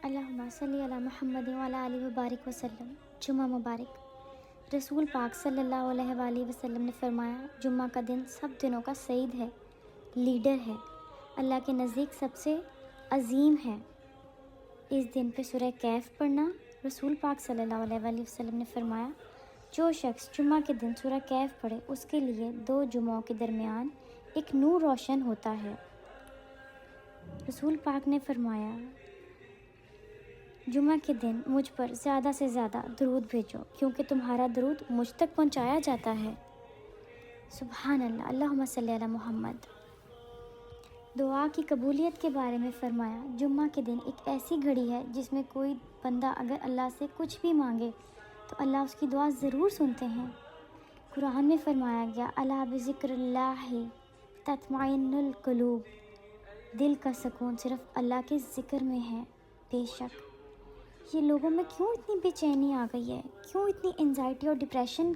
اللہم صلی علی محمد وعلی آلہ وبارک وسلم۔ جمعہ مبارک۔ رسول پاک صلی اللہ علیہ وآلہ وسلم نے فرمایا، جمعہ کا دن سب دنوں کا سید ہے، لیڈر ہے، اللہ کے نزدیک سب سے عظیم ہے۔ اس دن پہ سورہ کہف پڑھنا، رسول پاک صلی اللہ علیہ وآلہ وسلم نے فرمایا، جو شخص جمعہ کے دن سورہ کہف پڑھے اس کے لیے 2 جمعوں کے درمیان ایک نور روشن ہوتا ہے۔ رسول پاک نے فرمایا، جمعہ کے دن مجھ پر زیادہ سے زیادہ درود بھیجو، کیونکہ تمہارا درود مجھ تک پہنچایا جاتا ہے۔ سبحان اللہ، اللہم صلی علی محمد۔ دعا کی قبولیت کے بارے میں فرمایا، جمعہ کے دن ایک ایسی گھڑی ہے جس میں کوئی بندہ اگر اللہ سے کچھ بھی مانگے تو اللہ اس کی دعا ضرور سنتے ہیں۔ قرآن میں فرمایا گیا، الا بذکر اللہ تطمئن القلوب، دل کا سکون صرف اللہ کے ذکر میں ہے۔ بے شک یہ لوگوں میں کیوں اتنی بے چینی آ گئی ہے، کیوں اتنی انزائٹی اور ڈپریشن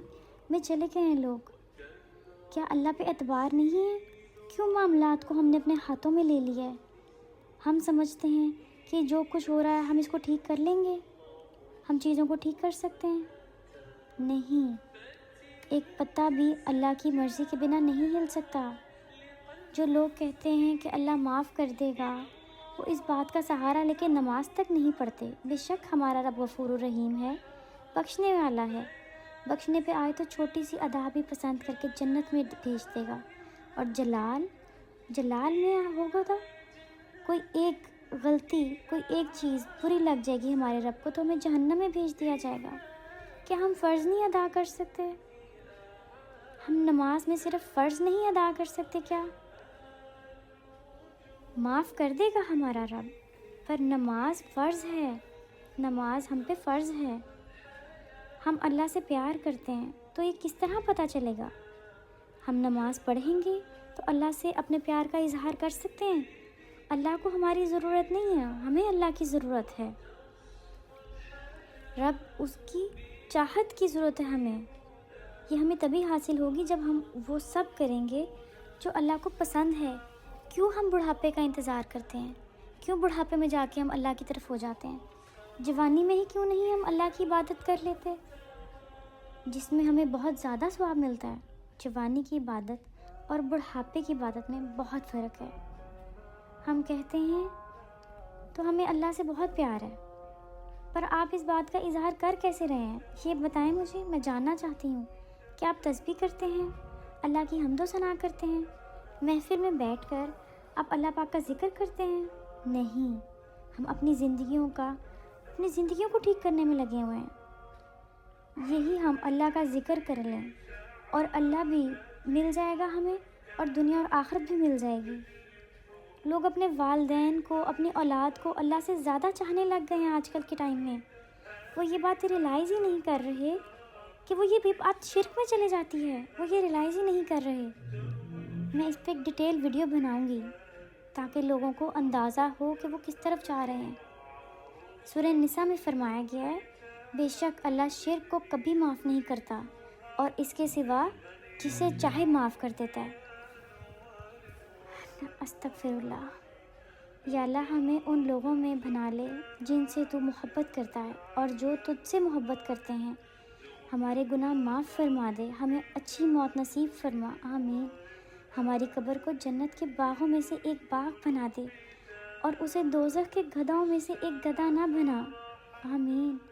میں چلے گئے ہیں لوگ؟ کیا اللہ پہ اعتبار نہیں ہے؟ کیوں معاملات کو ہم نے اپنے ہاتھوں میں لے لیا ہے؟ ہم سمجھتے ہیں کہ جو کچھ ہو رہا ہے ہم اس کو ٹھیک کر لیں گے، ہم چیزوں کو ٹھیک کر سکتے ہیں۔ نہیں، ایک پتا بھی اللہ کی مرضی کے بنا نہیں ہل سکتا۔ جو لوگ کہتے ہیں کہ اللہ معاف کر دے گا، وہ اس بات کا سہارا لے کے نماز تک نہیں پڑھتے۔ بے شک ہمارا رب غفور الرحیم ہے، بخشنے والا ہے، بخشنے پہ آئے تو چھوٹی سی ادا بھی پسند کر کے جنت میں بھیج دے گا۔ اور جلال میں ہوگا تھا کوئی ایک غلطی، کوئی ایک چیز بری لگ جائے گی ہمارے رب کو تو ہمیں جہنم میں بھیج دیا جائے گا۔ کیا ہم فرض نہیں ادا کر سکتے؟ ہم نماز میں صرف فرض نہیں ادا کر سکتے کیا؟ معاف کر دے گا ہمارا رب، پر نماز فرض ہے، نماز ہم پہ فرض ہے۔ ہم اللہ سے پیار کرتے ہیں تو یہ کس طرح پتہ چلے گا؟ ہم نماز پڑھیں گے تو اللہ سے اپنے پیار کا اظہار کر سکتے ہیں۔ اللہ کو ہماری ضرورت نہیں ہے، ہمیں اللہ کی ضرورت ہے۔ رب اس کی چاہت کی ضرورت ہے ہمیں۔ یہ ہمیں تبھی حاصل ہوگی جب ہم وہ سب کریں گے جو اللہ کو پسند ہے۔ کیوں ہم بڑھاپے کا انتظار کرتے ہیں؟ کیوں بڑھاپے میں جا کے ہم اللہ کی طرف ہو جاتے ہیں؟ جوانی میں ہی کیوں نہیں ہم اللہ کی عبادت کر لیتے، جس میں ہمیں بہت زیادہ ثواب ملتا ہے؟ جوانی کی عبادت اور بڑھاپے کی عبادت میں بہت فرق ہے۔ ہم کہتے ہیں تو ہمیں اللہ سے بہت پیار ہے، پر آپ اس بات کا اظہار کر کیسے رہے ہیں؟ یہ بتائیں مجھے، میں جاننا چاہتی ہوں۔ کیا آپ تسبیح کرتے ہیں، اللہ کی حمد و ثنا کرتے ہیں، محفل میں بیٹھ کر آپ اللہ پاک کا ذکر کرتے ہیں؟ نہیں، ہم اپنی زندگیوں کو ٹھیک کرنے میں لگے ہوئے ہیں۔ یہی ہم اللہ کا ذکر کر لیں اور اللہ بھی مل جائے گا ہمیں، اور دنیا اور آخرت بھی مل جائے گی۔ لوگ اپنے والدین کو، اپنی اولاد کو اللہ سے زیادہ چاہنے لگ گئے ہیں آج کل کے ٹائم میں۔ وہ یہ بات ریلائز ہی نہیں کر رہے کہ وہ یہ بات شرک میں چلے جاتی ہے، وہ یہ ریلائز ہی نہیں کر رہے۔ میں اس پہ ایک ڈیٹیل ویڈیو بناؤں گی تاکہ لوگوں کو اندازہ ہو کہ وہ کس طرف جا رہے ہیں۔ سورہ نساء میں فرمایا گیا ہے، بے شک اللہ شرک کو کبھی معاف نہیں کرتا اور اس کے سوا جسے چاہے معاف کر دیتا ہے۔ استغفر اللہ۔ یا اللہ ہمیں ان لوگوں میں بنا لے جن سے تو محبت کرتا ہے اور جو تجھ سے محبت کرتے ہیں۔ ہمارے گناہ معاف فرما دے، ہمیں اچھی موت نصیب فرما، آمین۔ ہماری قبر کو جنت کے باغوں میں سے ایک باغ بنا دے اور اسے دوزخ کے گدھاؤں میں سے ایک گدھا نہ بنا۔